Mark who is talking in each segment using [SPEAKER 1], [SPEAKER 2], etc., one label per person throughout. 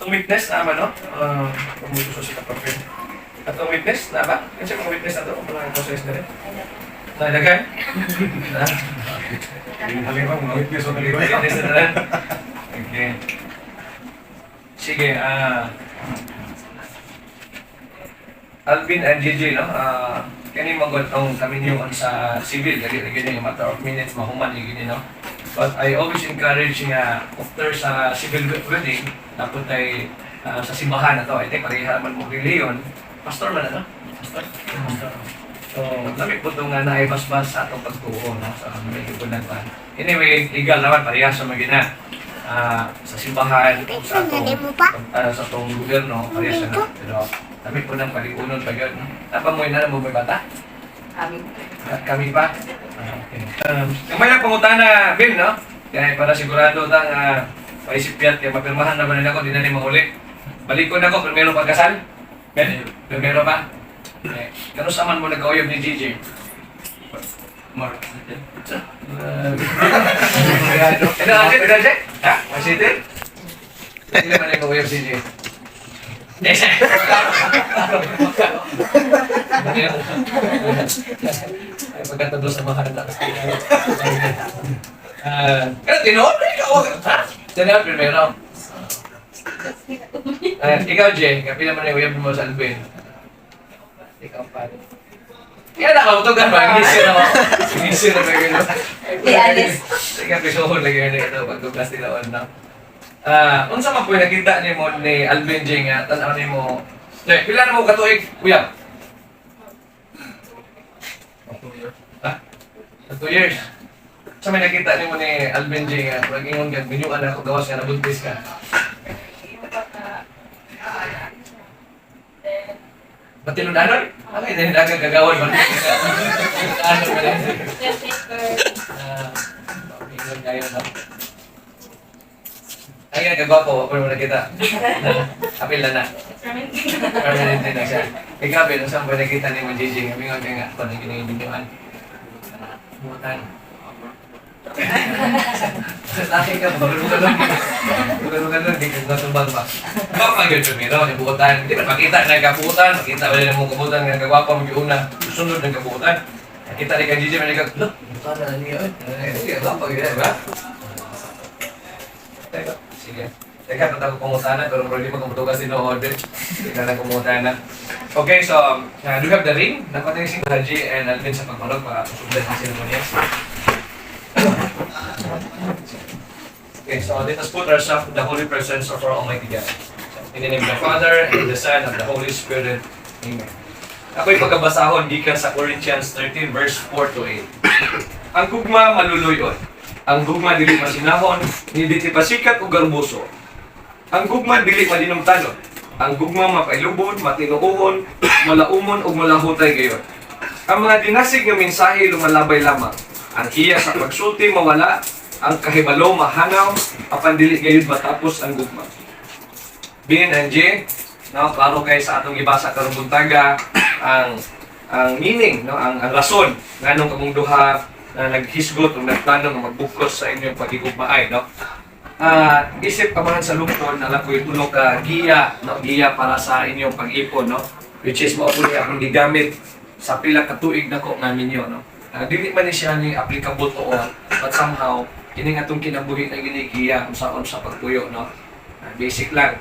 [SPEAKER 1] Itong witness na ba, no? Pumutuso sila pa friend. At ang witness na ba? Kasi mga witness na ito, kung mga process na rin. Nalagay?
[SPEAKER 2] Halin ba, mga witness o nalito?
[SPEAKER 1] Witness na rin. Okay. Sige, Alvin and Gigi, no? Kani magotong kami niyo sa civil, lagi yung matter of minutes, mahuman yung gini, no? But I always encourage nga, after sa civil wedding, dapat ay sa simbahan na to, I think pareha man mo reliyon, pastor man na, no? Pastor? So, lamig po itong naibasbas sa atong pagtuo, no? Sa mga ipunan pa. Anyway, legal naman, pareha sa magina. Sa simbahan, sa atong gobyerno, pareha siya na. Pero, lamig po ng paliunon pa yun. Napamoy na mo may bata? Kami pa? Okay. May nagpangutana, Bill, no? Kaya para sigurado tang paisipyat, kaya mapirmahan naman nila ko, di na rin mahuli. Balik ko na ko, primero pagkasal? Ben? Primero pa? Okay. Kano saman mo nag-auyog ni Gigi? Mark. Ano ang atin? Ano siya? Ha? Masitin? Hindi naman nag-auyog si Gigi. Ay, pagkatapos sa mga handa. Kaya tinoon na ikaw. Ha? Tinoon primero. Ikaw, Jay, kapit naman na uyab mo sa Alvin. Ikaw pa. Kaya nakautogan ba? Gisir ako. Gisir na ba yun? Sige, pisohon lagi yun ito. Pagtugas nila na. Unsa man po nakita ni mo ni Alvin Jing nga tan-aw nimo. Pila na mo katuig, kuya? 2 years. Sa may nakita nimo ni Alvin Jing nga pag ingon kag binyuan ako gawas nga nabuntis ka. Patinudanon? Ay, dahil dagang gagawin man. Ano ba rin? Ingon kayo na. Ay, nagkagwapo, ako naman nakita. Apil na na. Permanent na siya. Ikaw, pero saan ba nakita ni mo, Gigi? Kami nga nga, kung naging binyuan. Butan. Laki ka, bulungan lang, di ka natumbang ba? Kapag yun, tumiro, yung bukutan. Hindi ba, makita na kabukutan, makita ba rin mong kabukutan, nga kagwapo, mag-iuna, sunod ng kabukutan. Nakita ni ka, Gigi, may nagkag, look, bukan na niya, hindi ka, kapag yun, ba? Teka, sige. Teka, punta ko kumutana, pero hindi mo kumutugas din ang order. Hindi ka na kumutana. Okay, so, do you have the ring? Napatingin si Haji and Alvin sa pagmanog para susundan ang ceremonies. Okay, so let us put ourselves in the holy presence of our Almighty God. In the name of the Father, and the Son, and the Holy Spirit. Amen. Ako'y pagkabasahon gikan sa Corinthians 13, verse 4 to 8. Ang gugma maluluyon. Ang gugma dili masinahon, hindi ti pasikat o garbuso. Ang gugma dili madinumtanon. Ang gugma mapailubon, matinuon, malaumon o malahutay gayon. Ang mga dinasig nga mensahe lumalabay lamang. Ang hiya sa pagsulti mawala, ang kahibalo mahanaw, apan dili gayud matapos ang gugma. Bin and J, no, klaro kay sa atong gibasa karong buntaga ang meaning, no, ang rason nganong kamong duha na naghisgot o nagplano nga magbukos sa inyong pagigugmaay, no? Isip ka man sa lupon, alam ko yung tulog ka giya, no? Giya para sa inyong pag-ipon, no? Which is maupuli akong gigamit sa pila katuig na ko namin yun, no? Dili man ni siya ni applicable to all, but somehow, kining atong kinabuhi na ginigiya kung saan sa pagtuyo, no? Basic lang.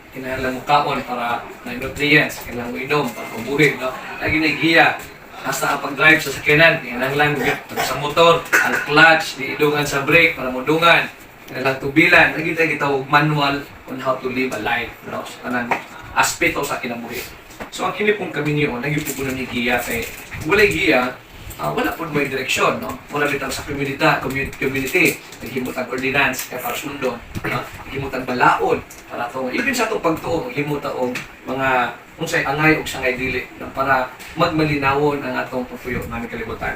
[SPEAKER 1] Kinahanglan mo kaon para na nutrients, kailangan mo inom para mabuhi, no? Ginigiya. Hasta ang pag-drive sa sakyanan, kinahanglan sa motor, ang clutch, diidungan sa brake para mudungan, kinahanglan tubilan, nagita kita manual on how to live a life, no? So, kanang aspeto sa kinabuhi. So, ang kinipong kami niyo, nagipupunan ni Giya, kay walay Giya, wala po may direksyon, no? Wala bitang sa community, naghimutang ordinance, kaya para sundon, no? Naghimutang balaod, para to, even sa itong pagtuo, naghimutang o mga unsay angay o sangay dili para magmalinawon ang atong pupuyo namin kalibutan.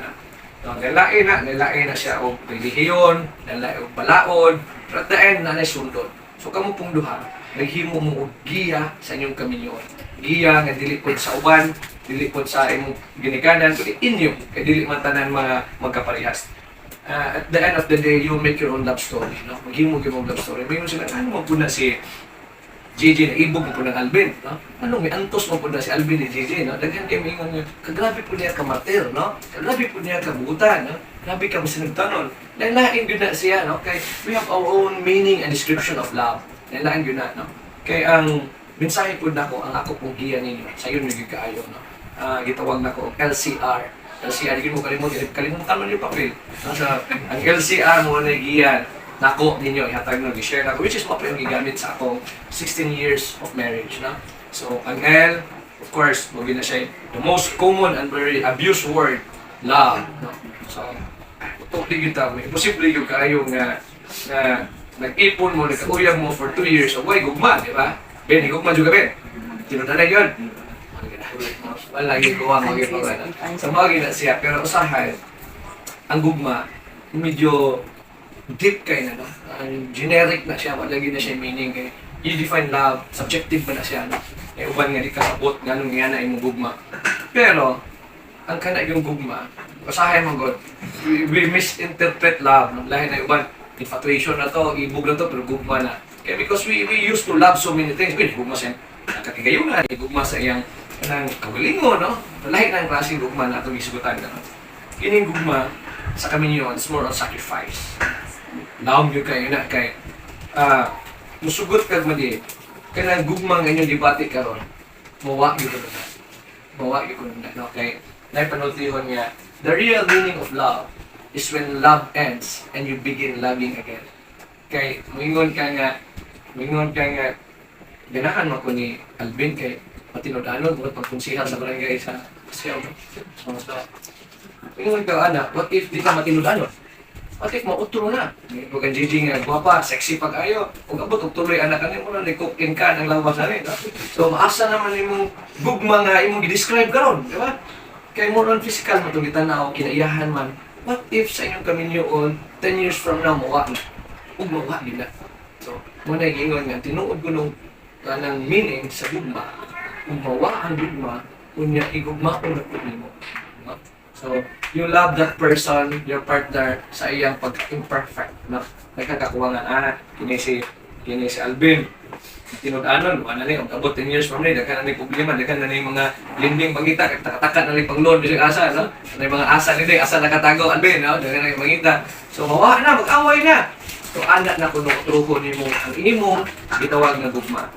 [SPEAKER 1] No, nalain na siya og relihiyon, nalain og balaod, pero at the end na sundon. So kamo pong duha, naghimo mo og giya sa inyong kaminyon. Giya nga dili pod sa uban, dili pod sa imong ginikanan, kundi inyo kay dili man tanan magkaparehas. At the end of the day, you make your own love story, no? Maghimo gyud og love story. Mayon sila ano mo pud na si
[SPEAKER 3] JJ na ibog mo po ng Alvin, no? Ano, may antos mo po na si Alvin ni JJ, no? Daghan kayo mingon niya, kagrabe po niya kamater, no? Kagrabe po niya kabutan, no? Grabe ka masinagtanon. Lain-lain yun na siya, no? Kay we have our own meaning and description of love. Lain-lain yun na, no? Kay ang mensahe po na ko, ang ako pong giya ninyo, sa yun naging kaayo, no? Gitawag na ko, LCR. LCR, hindi mo kalimutan mo yung papel. Ang LCR mo na giyan, nako ninyo, ihatag nyo, i-share na ko, which is mo po yung gigamit sa akong 16 years of marriage, no? So, ang L, of course, magi na siya the most common and very abused word, love, no? So, totally yun tamo. Imposible yung kayo nga nag-ipon mo, nagkauyang mo for 2 years, o why, gugma, di ba? Ben, gugma juga, Ben. Tinutanay yun. Wala, gikuha mo, gikuha na. So, magi na siya, pero usahay, ang gugma, medyo deep kay na, no? Generic na siya, wala na siya meaning kay you define love, subjective ba na siya, no? Eh, uban nga di kasabot, ganun nga na imong gugma. Pero, ang kana yung gugma, usahay mo god, we misinterpret love, no? Lahi na uban, infatuation na to, ibog na to, pero gugma na. Kaya because we used to love so many things, pwede gugma siya, nakakigayungan, gugma sa iyang kanang kagalingo, no? Lahi na yung klaseng gugma na itong isugutan na, no? Kining gugma, sa kami yun, it's more on sacrifice. Naom yung kayo na kay musugot kag madi kanang gugmang inyong debate karon mawa gyud ko na no kay nay panultihon nga the real meaning of love is when love ends and you begin loving again kay mingon ka nga ganahan mo ko ni Alvin kay matinud-anon mo pagkonsihal sa barangay sa Pasyaw so mingon ka ana what if di ka matinud-anon. Pati mautro na. Huwag ang JJ nga, guwapa, sexy pag-ayo. Huwag abot, huwag tuloy anak ka mo na, nikukin ka ng lawas na rin. So, maasa naman imong gugma nga imong i-describe karon, di ba? Kaya more on physical, matugitan na ako, kinaiyahan man. What if sa inyong kaminyoon, 10 years from now, mawa na? Huwag mawa din na. So, muna yung nga, tinuod ko nung kanang meaning sa gugma. Kung mawa ang gugma, kunya igugma ko na mo. So, you love that person, your partner, sa iyang pagka-imperfect, no? Nagkakakuha nga, kini si Alvin, tinud-anon, ano na abot 10 years from now, daghan na problema, daghan na mga linding pangita, takatakat na pang-loan, bisig asa, no? Ano yung mga asa nila, asa nakatago, Alvin, no? Daghan na pangita. So, mawa na, mag-away na. So, anak na kuno, truko ni mo, ang imong, gitawag na gugma.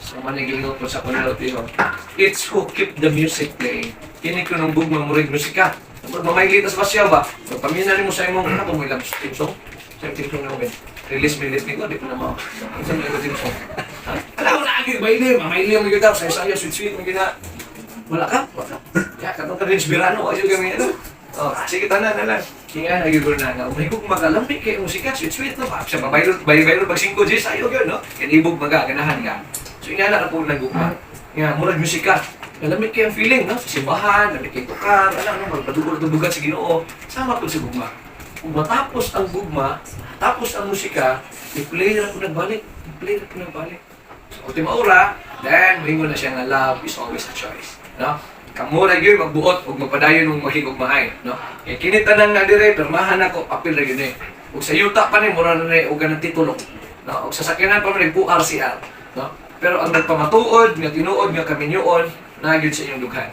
[SPEAKER 3] So, manigingot ko sa panalot yun. It's who keep the music playing. Kini ko nung gugma mo rin musika. Mamaylitas pa siya ba? So, pamina mo sa imong, ano mo ilang team song? Sa yung team song namin. Release ko, di ko na mo. Isang mga team song. Alam mo na, agad, mamayli mo daw. Saya-saya, sweet-sweet mo gina. Wala ka? Kaya katong ka rin inspirano, kasi kami ano. Oh, sige, tanan na lang. Kaya nagiguro na nga, may kung makalambik kayo musika, sweet-sweet no? Siya pa, bayro pag 5 Gs, ayaw yun, no? Kaya ibog ganahan ka. So, inala na po nagugma. Nga, murag musika. Nalamit kayo ang feeling, no? Sa simbahan, lamit kayo tukar, magpadubugan sa Ginoo. Sama po sa gugma. Kung matapos ang gugma, tapos ang musika, i-play na po nagbalik. So, ultima ora, then, mahingo na siya nga love is always a choice. No? Kamura yun, magbuot, o magpadayon ng mahigugmahay. No? Kaya kinitanan nga dire, permahan ako, papel na yun eh. Huwag sa yuta pa rin, mura na rin, huwag ganang titulo. No? Huwag sa sakyanan pa rin, RCR. No? Pero ang nagpamatuod, nga tinuod, nga kaminyoon, naagyon sa inyong dughan.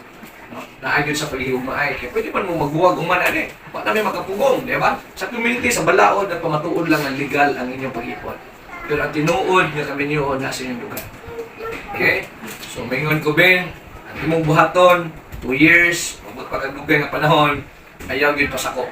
[SPEAKER 3] No? Naagyon sa paghihugmaay. Kaya pwede man mo magbuwag uman ani. Baka may makapugong, di ba? Sa community, sa balaod, nagpamatuod lang ang legal ang inyong pag-ipon. Pero ang tinuod, nga kaminyoon, nasa inyong dughan. Okay? So, mingon ko, Ben, ang imong buhaton, 2 years, magpagkagugay nga panahon, ayaw yun pasakop.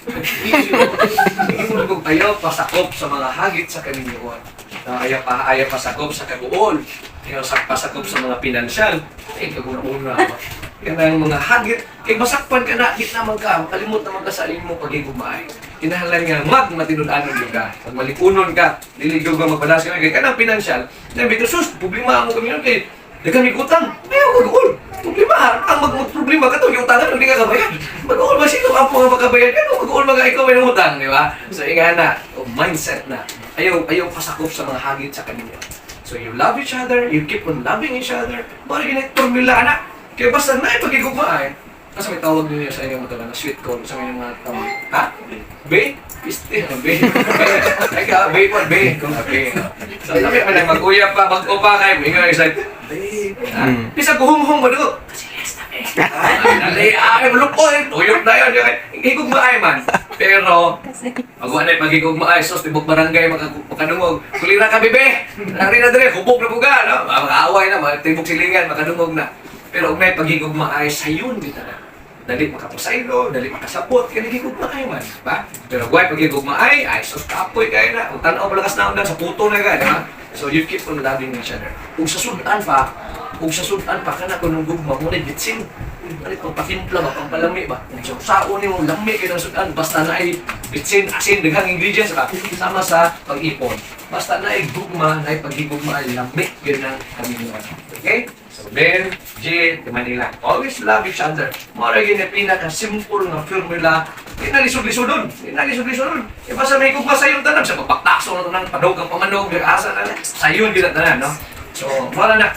[SPEAKER 3] Hindi mo ayaw pasakop sa mga hagit sa kaminyoon. Ayaw pasakop sa kaguol. Ayaw pasakop sa mga pinansyal. Ay, kaguna-una ako. Yan ang mga hagit. Kaya masakpan ka na, hit naman ka, makalimot naman ka sa mo pag-igumay. Kinahalan nga, matinudanon ka. Pag malipunon ka, liligaw ka magpadas ka, kaya ka ng pinansyal. Sabi ko, sus, problema mo kami yun, kaya dagan may utang. Ayaw, mag-uol. Problema, ang mag-problema ka to, yung utangan, hindi ka kabayan. Mag-uol ba sino ang mga pagkabayan ka? Mag-uol mga ikaw may utang, di ba? So, inga na, mindset na. Ayaw pasakop sa mga hagit sa kanila. So, you love each other, you keep on loving each other. Bari ginit, formula na. Kaya basta na ipagigugmaan. Kasi may tawag nyo sa inyong mga sweet call sa inyong mga tawag. Ha? Be? Piste, be. Ay ka, be po, be. Kung be. So, sabi pa na mag-uyap pa, mag-o pa kayo. Ingat, it's like, be. Bisa guhung-hung mo doon. Ay, malupoy. Tuyok na yun. Higugmaay man. Pero, magawa na yung pag-higugmaay. Sos, tibok barangay, makadungog. Kulira ka, bebe. Nari na dali, hubog na buga. No? Mag-aaway na, tibok silingan, makadungog na. Pero, kung may pag-higugmaay, sayon dito na. Dali makapasaylo, dali makasabot, kaya nagigugmaay man, ba? Pero guay, pag gigugmaay, ay, sos kapoy kayo na. Kung tanaw malakas na undan, sa puto na ka, di ba? So you keep on loving each other. Kung sa sudan pa, kana kung nung gugma mo na bitsin, dali pang patimpla ba, pang palami ba? So saon mo, lami kayo ng sudan, basta na ay bitsin, asin, daghang ingredients ba? Sama sa pag-ipon. Basta na ay gugma, na ay pag-gugmaay, lami kayo ng kaminuan. Okay? So, Ben, J, Manila. Always love each other. Mara yun yung pinaka-simple na formula. Hindi na lisod-lisodon. E basta may kugma sa iyong tanan. Sa pagpaktakso na tanan, padog ang pamanog, asa na. Sa iyong gila tanan, no? So, mara na.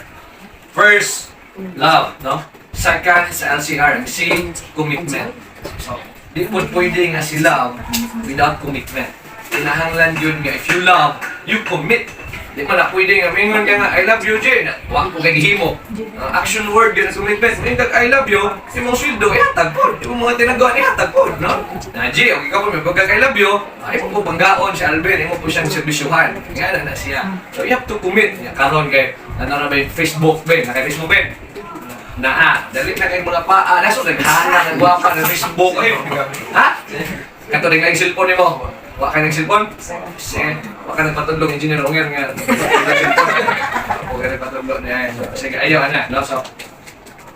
[SPEAKER 3] First, love, no? Second, sa LCR, si commitment. So, di po pwede nga si love without commitment. Kinahanglan yun nga, if you love, you commit. Di mo na pwede nga, mingon ka nga, I love you, Jay. Huwag ko kay himo. Action word yun sa commitment. Mingon ka, I love you, yung mga sweldo, ihatag po. Yung mga tinagawa, ihatag po, no? Na, Jay, okay ka po, may pagka I love you, ay mo po banggaon si Alvin, ay mo po siyang serbisyuhan. Nga na siya. So, you have to commit. Karon kay, na may Facebook, Ben, naka-Facebook, Ben. Dali na kayong mga paa. Naso, naghana, nagwapa, ng Facebook, kayo. Ha? Kato rin nga yung cellphone mo. Wala ka ng cellphone? Wala ka nagpatulong, engineer Ronger nga. Wala ka nagpatulong niya. Sige, ayaw na. No? So,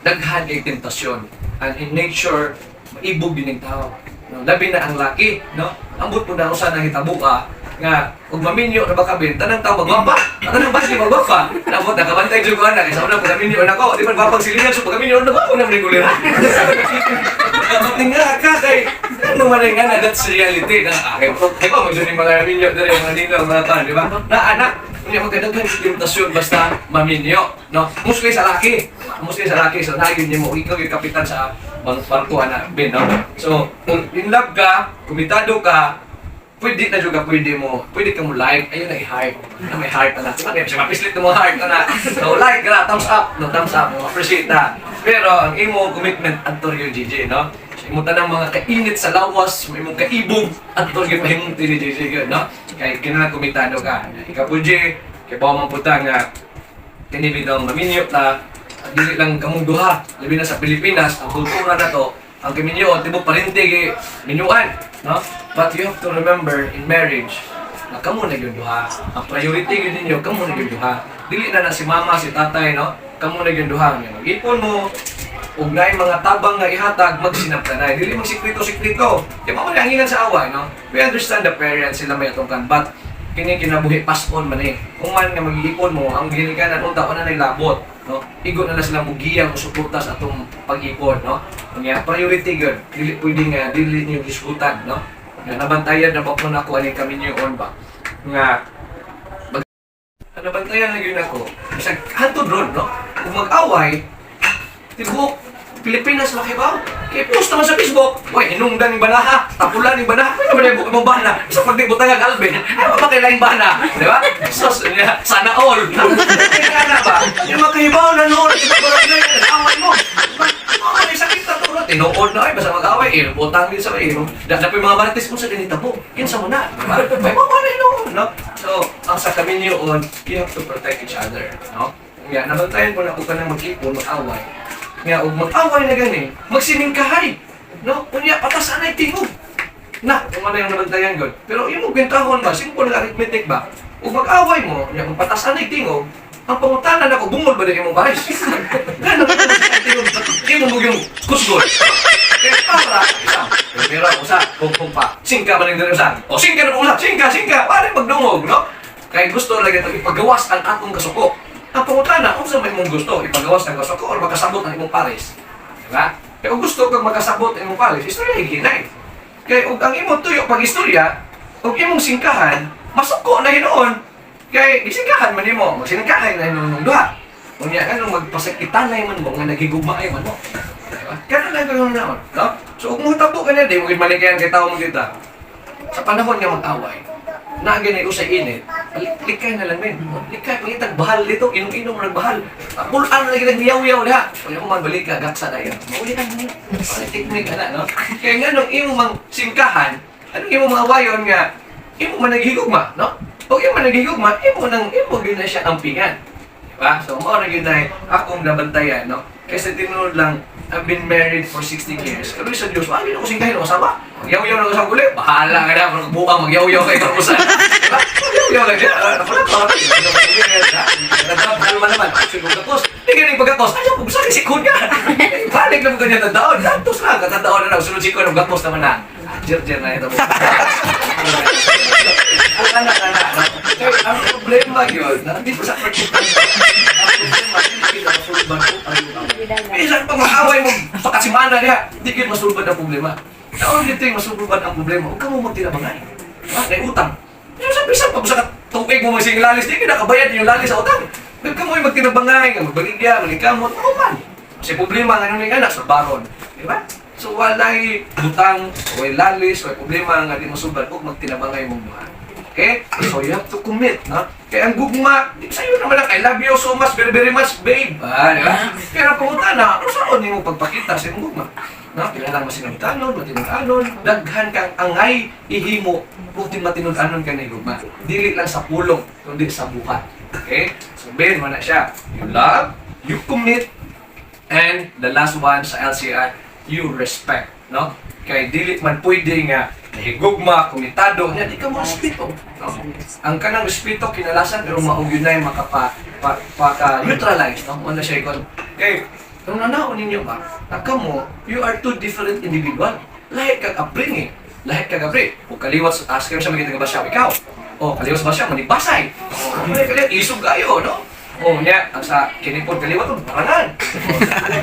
[SPEAKER 3] daghan kay tentasyon. And in nature, maibog din ang tao. No? Labi na ang laki. No? Ambot po na usa na hitabuka nga, kung maminyo na baka bin, tanang tao magwapa. Tanang basi magwapa. Nabot, nakabantay dyan ko na. Kaysa una, pag maminyo na ko, di ba nagwapang silingan, so pag maminyo na ko, naman yung kuliran. Kapag nga ka kay, ano man nga na, that's reality. Kaya pa, magdun yung mga minyo, dali yung mga dito, mga tan, di ba? Na anak, hindi magkadaghan yung limitasyon basta maminyo. No? Mostly sa laki. So, nagin niyo mo, ikaw yung kapitan sa barkuhan na bin, no? So, kung in love ka, kumitado ka, pwede na juga, pwede ka mo like, ayun na i-heart. Na may heart na. Diba? Siya mapislit mo heart na. So, like ka na, thumbs up. No, thumbs up. Appreciate na. Pero, ang imo commitment, antor yung GJ, no? Imo tanang mga kainit sa lawas, may mong kaibog, antor yung mahimong tini GJ yun, no? Kaya kinalang kumitado ka. Ikaw po, J, kaya pa man puta nga, tinibidang maminyot na, dili lang kamong duha, labi na sa Pilipinas, ang kultura na to, ang kaminyo, tibok parintig, minyuan, no? But you have to remember, in marriage, na kamo na yung duha. Ang priority yun ninyo, kamo na yung duha. Dili na si mama, si tatay, no? Kamo na yung duha. Mag-ipon mo, ug na mga tabang nga ihatag, magsinap ka na. Dili magsikrito-sikrito. Di ba manangingan sa away, no? We understand the parents, sila may atungkan, but kini kinabuhi, pass on man eh. Kung man nga mag-iipon mo, ang ginikanan, unta ko na labot. No? Igo na sila mugiyang o suporta sa atong pag-ipon, no? Kanya priority gyud, dili pwedeng dili niyo diskutan, no? Nga nabantayan na bakon ako ani kami niyo ba? Nga nabantayan na gyud ako. Bisag hantod ron, no? Kung mag-away, tibok Pilipinas makibaw. Kaya post naman sa Facebook. Uy, inungdan yung banaha. Tapulan yung banaha. Ano ba na yung bana? Isa pag butang ang Alvin. Ano ba kailang bana? Di ba? Sos, sana all. Kaya na ba? Yung makahibaw na noon. Ito ba lang yan? Away mo. Ay, sakit na tulad. Tinuod na ay. Basta mag-away. Butang din sa may. Dahil po yung mga baratis mo sa ganita mo. Kinsa mo na. Diba? May mga na yun. No? So, ang sa kami niyo you have to protect each other. No? Nga, nabantayan ko na kung ka nang mag-ipon, mag-away. Nga, og mag-away na gani, magsiningkahay. No? Kunya, patasan ay tingog. Na, kung ano yung nabantayan gud. Pero yung bintahon ba, simple na arithmetic ba? Kung mag-away mo, kung patasan ay tingog, ang pangutanan ako, bungol ba din yung baris? Gano'n ba yung tingog? Hindi mo yung kusgol. Kaya para, isa. Pero usa, kung pa, singka ba rin din usa? O singka na usa, singka. Paano magdungog, no? Kaya gusto lagi ito ipagawas ang atong kasuko. Ang pangutana, kung saan may mong gusto, ipagawas ng gusto ko o makasabot ng imong pares. Diba? Kaya kung gusto kang makasabot ng imong pares, istorya higinay. Kaya kung ang imong tuyo pag-istorya, kung imong singkahan, masuko na hinoon. Kaya isingkahan man mo, magsiningkahan na hinoon ng duha. Kung yan, anong magpasakitanay man mo, nga nagigugmaay man mo. Diba? Kaya na lang gano'n na, no? So kung matabo ka na, di mo maligyan kay tao mo dito. sa panahon nga mag-away, na ganay ko sa init, likay na lang men. Likay, pangitag bahal dito, inom-inom nagbahal. Pulaan na lagi nagyaw-yaw diha. Kung ako man balik ka, gaksa na yan. Mauli ka na. Parang technique na, no? Kaya nga nung imo mang singkahan, anong imo mga awayon nga, imo man naghigugma, no? O imo man naghigugma, imo yun na siya ampingan. Diba? So, mo na yun na akong nabantayan, no? Kasi tinunod lang, I've been married for 16 years. Pero sa Diyos, hindi na ko singkahin o asawa. Magyaw-yaw na ko sa guli. Bahala ka na, bukang magyaw-yaw kayo kapusan. Diba? Magyaw-yaw lang yan. Ako na ko. Kalma naman. Siguro tapos, hindi ka rin pagkakos. Ayaw, kung saan sikod ka. Balik lang ganyan na daon. Tapos lang, katataon na lang. Sunod sikod, nagkakos naman na. Jer-jer na ito. Ang anak. Ang problema yun, hindi ko sa particular. Ang problema, hindi kita masulban ko ang minsan pag mag-away mo, pakasimana niya, hindi kayo masulban ang problema. Naon dito yung masulban ang problema, huwag ka mo magtinabangay. May utang. Yung sabi-sabi, pag sa tubig mo masing lalis, di ka nakabayad yung lalis sa utang. Huwag ka mo yung magtinabangay, magbaligya, magkamot, makuman. Kasi problema nga nung anak sa baron. Di ba? So walay utang, walay lalis, walay problema nga di masulban, huwag magtinabangay mong mga. Okay? So you have to commit, no? Kaya ang gugma, sa'yo naman lang, I love you so much, very very much, babe. Di ba? Pero pumunta na, ano saan mo pagpakita sa iyong gugma? No? Kailangan masinagtanon, matinudanon, daghan kang angay, ihimo, puting matinudanon ka na gugma. Dili lang sa pulong, kundi sa buhat. Okay? So, Ben, mana siya. You love, you commit, and the last one sa LCR, you respect. No? Kaya dili man pwede nga nahigugma, komitado, di ka mo respeto. No? Ang kanang respeto, kinalasan, pero maugyo na yung makapa-neutralize. No? Ano siya ikon? Kaya, kung nanaon ninyo ba, naka mo, you are two different individual. Lahit kag upbringing. Lahit kag upbringing. Kung kaliwat, ask kayo siya magiging ba siya, ikaw. O, kaliwat ba siya, manibasay. O, kaliwat, isog kayo, no? O, niya, ang sa kinipod kaliwat, parangan.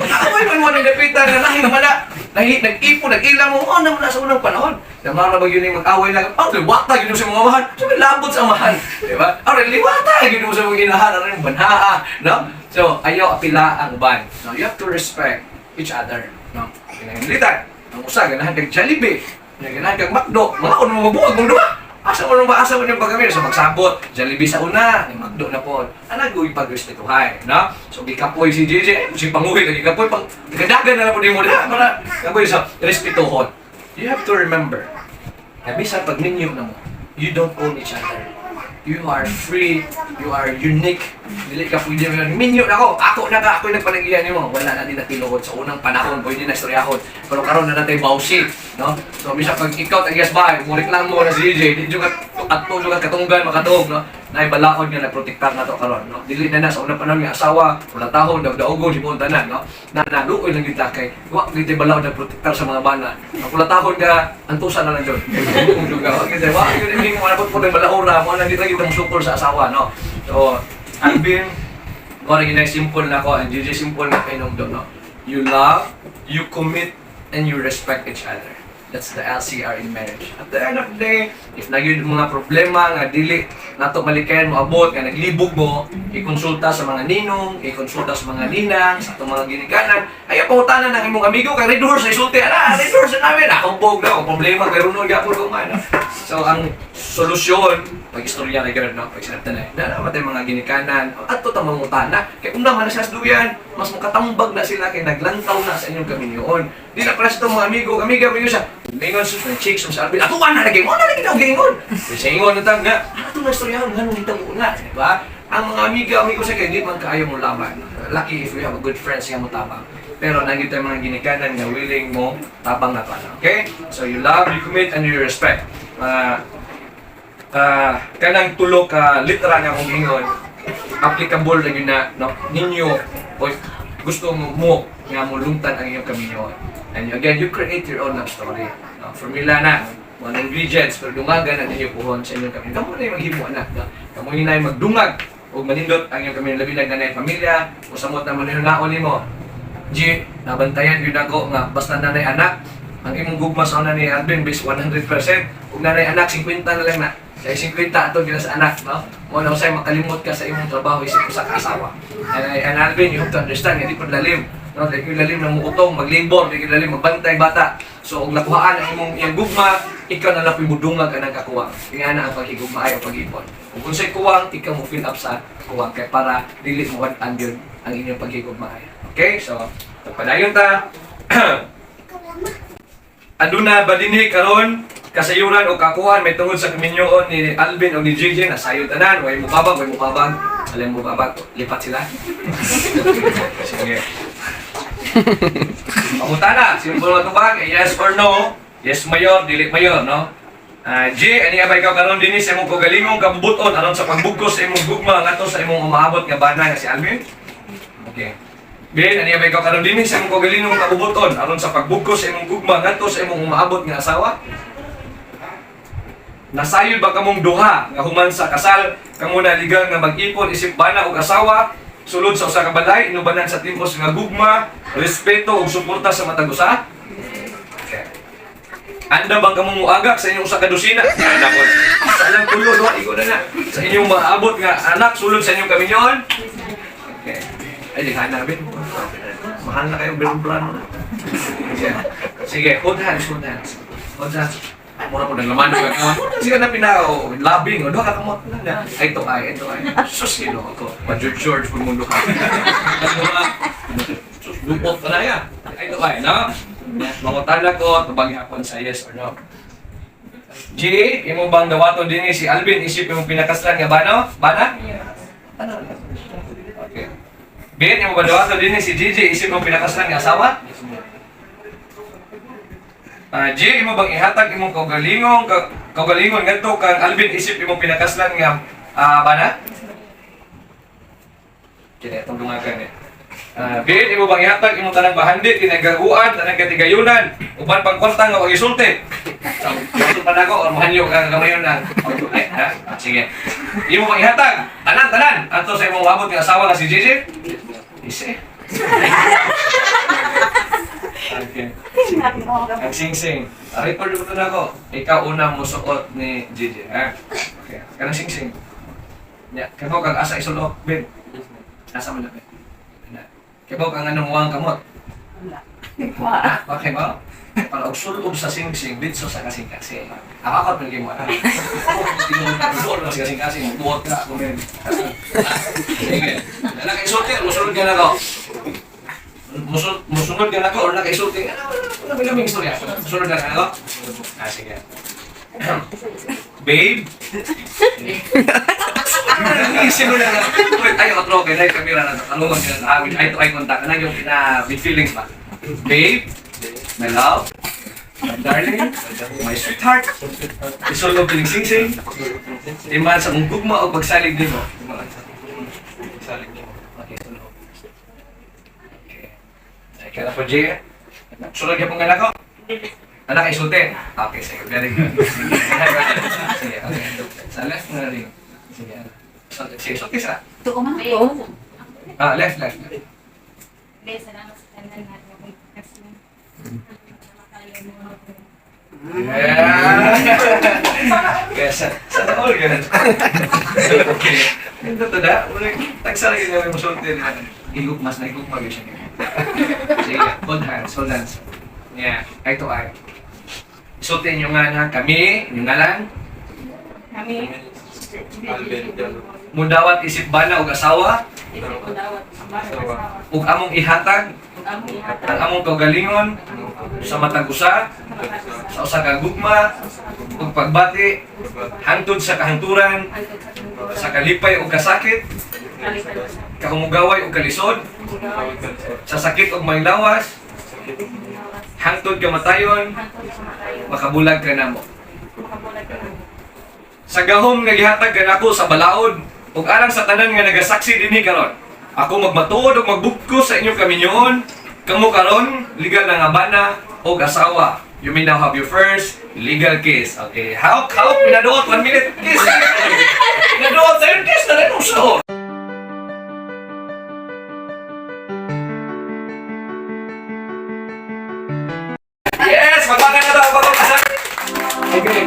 [SPEAKER 3] Nakaway man mo ng dapitan na lahing mala. Nag-ipon, nag-ilang mo, naman na sa unang panahon. Namara ba yun yung mag-away na, liwata, yun sa mga mahal. Sabi, labot sa mahal. Diba? Liwata, yun sa mga inahan, yung banhaa, no? So, ayaw apila ang ban. No? You have to respect each other. No? Kinahilitan. Ang usa, ganahan kag Jollibee. Ganahan kag McDo. Mga unong mabuhag mong duha. Asa mo yung pagkamil sa magsabot. Jollibee sa una, yung McDo na po. Anagoy pag-respetuhay. No? So, gikapoy si JJ. Si Panguhi, gikapoy. Gadagan na lang po din mo na. Para kapoy sa respetuhon. You have to remember, na bisan pag ninyo na mo, you don't own each other. You are free, you are unique. Dili ka pwede mo, minyo na ako na ka, ako'y nagpanagiyan mo. Wala na din natilukod sa unang panahon, pwede na istoryahon. Pero karon na natin bawsi, no? So, bisa pag ikaw tagias bahay, mulik lang mo na si DJ, di juga at to juga katunggan makatog, no? Naibalaod nga nagprotektar na to karon, no? Dili na sa unang panahon nga asawa, wala tahon, daog-daogon si punta na, no? Naluoy lang kita kay, wa dili balaod nagprotektar sa mga bana. Ang wala tahon ka, antusan na lang jud. Kung juga, kasi wa yun hindi mo manapot po ng balaura, mo na dito kita musukol sa asawa, no? So, Alvin, kung rin simple na ko, and DJ simple na kayo nung doon, no? You love, you commit, and you respect each other. That's the LCR in marriage. At the end of the day, if nagyod mga problema nga dili nato malikayan mo abot nga naglibog mo, ikonsulta sa mga ninong, ikonsulta sa mga ninang, sa itong mga ginikanan, ayaw pangutanan ng imong amigo kay Red Horse, isulti, Red Horse na namin, akong bog na, akong problema, kay Runod, gapon ko man. So, ang solusyon, pag-istorya na gano'n, no? Pag-sinapta na, naman tayo mga ginikanan, at ito tamang mutana, kaya kung naman na siya duyan, mas makatambag na sila, kaya naglantaw na sa inyong kaminyoon. Di na pala sa itong mga amigo siya, lingon sus, may chicks, sa Alvin, atuan na lagi mo, nalagi daw gingon. Sa ingon na tang nga, ito na istoryahan, ganun itang una, di ba? Ang mga amigo siya, kaya hindi man kaayaw mo laban. Lucky if you have a good friend siya mo tabang. Pero naging tayo mga ginikanan na willing mo tabang na pala. Okay? So you love, you commit, and you respect. Kanang tulog ka literal nga kong ingon, applicable na yun na no, ninyo o gusto mo nga mulungtan ang inyong kaminyoon. And again, you create your own love story. No? Formula na, mga ingredients, pero dungagan ang inyong puhon sa inyong kaminyoon. Kamu na yung maghimo anak. No? Kamu na yung magdungag o manindot ang inyong kaminyoon. Labi lang na yung pamilya, o samot naman yung naon mo. G, nabantayan yun ako nga basta nanay anak, ang imong gugma sa una ni Alvin bis 100%, kung nanay anak 50 na lang na. Kaya 50 ato gina sa anak, no? Mo na usay makalimot ka sa imong trabaho isip sa asawa. And Alvin, you have to understand, hindi pa lalim. No, di kayo lalim na muutong, maglibor, di kayo lalim, magbantay bata. So, kung nakuhaan ang imong iyang gugma, ikaw na lang pimudungag ka ng kakuwang. Kaya na ang paghigugma ay o pag-ipon. Kung sa'y kuwang, ikaw mo fill up sa kuwang. Kaya para dili mo wantan yun ang inyong paghigugma ay. Okay? So, pagpadayon ta. Aduna ba dinhi karon kasayuran o kakuhan may tungod sa kaminyoon ni Alvin o ni JJ na sayo tanan, way mo babag, alam mo babag, lipat sila. Sige. Pangutana, simple na tubag, yes or no? Yes mayor, dili mayor, no? J, ani abay ka karon dinhi sa imong kagalingong kabubuton aron sa pagbugkos sa imong gugma ngadto sa imong umaabot nga bana nga si Alvin? Okay. Ben, ani abay ka karon dinhi sa imong kagalingong kabubuton aron sa pagbugkos sa imong gugma ngadto sa imong umaabot nga asawa? Nasayod ba kamong duha nga human sa kasal kamo naligang nga mag-ipon isip bana og asawa sulod sa usa ka balay inubanan sa timpos nga gugma, respeto ug suporta sa matag usa? Okay. Anda bang kamong muagak sa inyong usa ka dosina? Anak ko. Sa ilang tulo duha igo na sa inyong maabot nga anak sulod sa inyong kaminyoon? Okay. Ay di kana bin. Mahal na kayo bilong plano. Sige, hold hands, hold hands. Hold hands. Mura po naglaman ka naman. Sige na pinao, labing, o doon ka kamot na. Ay, ito ay. Sus, ino ako. George, kung mundo ka. Sus, lupot ka na yan. Ay, ito ay, no? Mangutan na ko, tubag hapon sa yes or no. G, imo bang dawato din si Alvin, isip yung pinakaslan nga bano? Bana? Ano? Okay. Ben, imo bang dawato din si JJ, isip yung pinakaslan nga asawa? J, imo bang ihatag imong kaugalingon ngadto kang Alvin isip imong pinakaslan nga bana? Kaya itong dungagan eh. B, imo bang ihatag imong tanang bahandi, tinagaguan, tanang katigayunan, uban pang kwarta nga wag isulti. So, ito pa na ko, or mahanyo ka gamayon na. Sige. Imo bang ihatag, tanan, ato sa imong wabot nga asawa nga si JJ? Isi. Okay. Ang sing-sing. Record mo na ako. Ikaw una mo suot ni JJ, ha? Okay. Kanang sing-sing. Ya, kamo kag asa isulok, Ben. Asa man Ben. Kamo kang anong muwang kamot?
[SPEAKER 4] Wala.
[SPEAKER 3] Okay ba? Para og sulob sa sing-sing bitso sa kasing-kasing. Ako man mo. Hindi mo nagsuot sa kasing-kasing, buot ka ko Ben. Sige. Dala kay sulti, musulod ka na ko. Musunod ka na ko or naka-isulti. Ano ba yung istorya? Musunod ka na ko? Sige. Babe? Isip mo na nga. Ay, otro, kaya na yung kamera na talungan ka na. Eye to eye contact. Ano yung with feelings ba? Babe? My love? My darling? My sweetheart? Isulog piling sing-sing? Iman sa mong gugma o pagsalig din mo? Pagsalig din mo. Okay, tulog. Kaya po, Jay, sunod ka pong anak ko? Anak ay sulti? Okay, sige, very good. Sige, okay. Sa left na rin. Sige, sige, sulti sa?
[SPEAKER 4] Tuo man.
[SPEAKER 3] Left.
[SPEAKER 5] Please, salamat sa tanan natin.
[SPEAKER 3] Yeah! Kaya sana all ganun. Okay. Ito to da, tagsa lagi nga may musulti na mas na igugmag yun siya. Sige, hold hands. Yeah, eye to eye. Sulti nyo nga na kami, nyo nga lang.
[SPEAKER 5] Kami,
[SPEAKER 3] Mudawat isip bana og asawa,
[SPEAKER 5] isip ko dawat asawa.
[SPEAKER 3] ug among ihatag
[SPEAKER 5] Ang among
[SPEAKER 3] ang
[SPEAKER 5] ihatag.
[SPEAKER 3] among kaugalingon sa matag usa, sa usa ka gugma, ug pagbati hangtod sa kahangturan, sa kalipay ug kasakit, kahumugaway ug kalisod, sa sakit ug may lawas, hangtod kamatayon, makabulag ka namo. Sa gahom nga gihatag kanako sa balaod ug alang sa tanan nga nagasaksi dinhi karon. Ako magmatuod ug magbugkos sa inyong kaminyoon. Kamo karon legal na nga bana og asawa. You may now have your first legal kiss. Okay. How pinaduot 1 minute kiss. Pinaduot 3 kiss na rin usa. Yes, magbaga na daw bago kasal. Okay.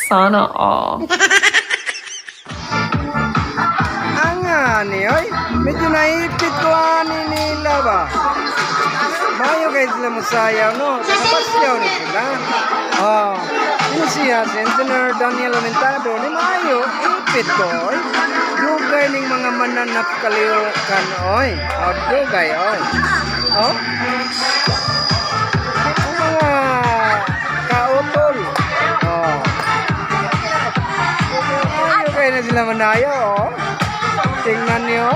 [SPEAKER 4] Sana all.
[SPEAKER 6] Ang ani, oy. Medyo naipit ko ani nila ba? Mayo kayo sila masayaw, no? Kapasyaw na sila. Oh. Yun siya, si Engineer Daniel Lamentado, ni Mayo, ipit ko, oy. Dugay ning mga mananap kaliukan, oy. Oh, dugay, oy. Oh. Ang mga kautol. Oh. Mayo kayo na sila manayo, oh. Tingnan niyo.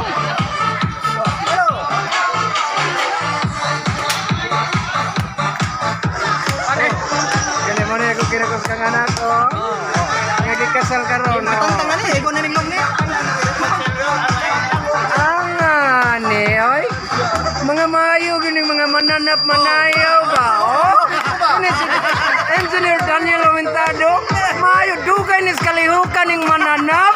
[SPEAKER 6] Kani mo na ako kinakos kang anak ko. Nagkikasal ka ron. Matantang ani, ego na ning ni. Ang ani, oy. Mga mayo gining mga mananap manayaw ba? Oh. Ano si Engineer Daniel Lamentado? Mayo dugay ni kalihukan ning mananap.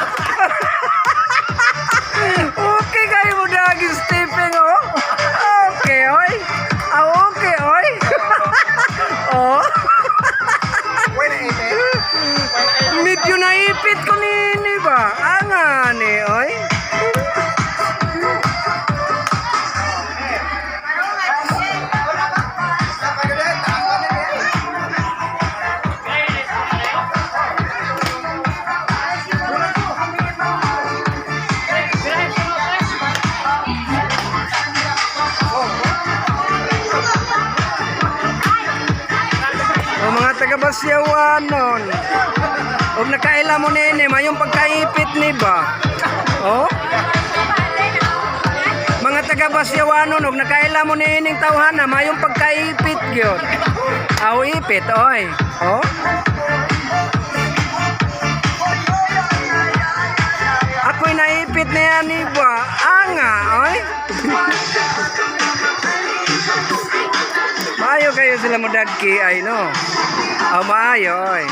[SPEAKER 6] Okay kayo mo dagi Stephen, oh. Okay, oy. Ah, okay, oy. Oh. Medyo naipit ko nini ba? Ang ani, oy. O mga taga-Basyawanon, huwag nakaila mo nini, mayong pagkaipit ni ba? Oh? Mga taga-Basyawanon, huwag nakaila mo nining tawhana, mayong pagkaipit yun. Aw, ipit, oy. Oh? Ako'y naipit na yan ni ba? Anga, oy. Maayo kayo sila mo dagki ay no. Maayo oy.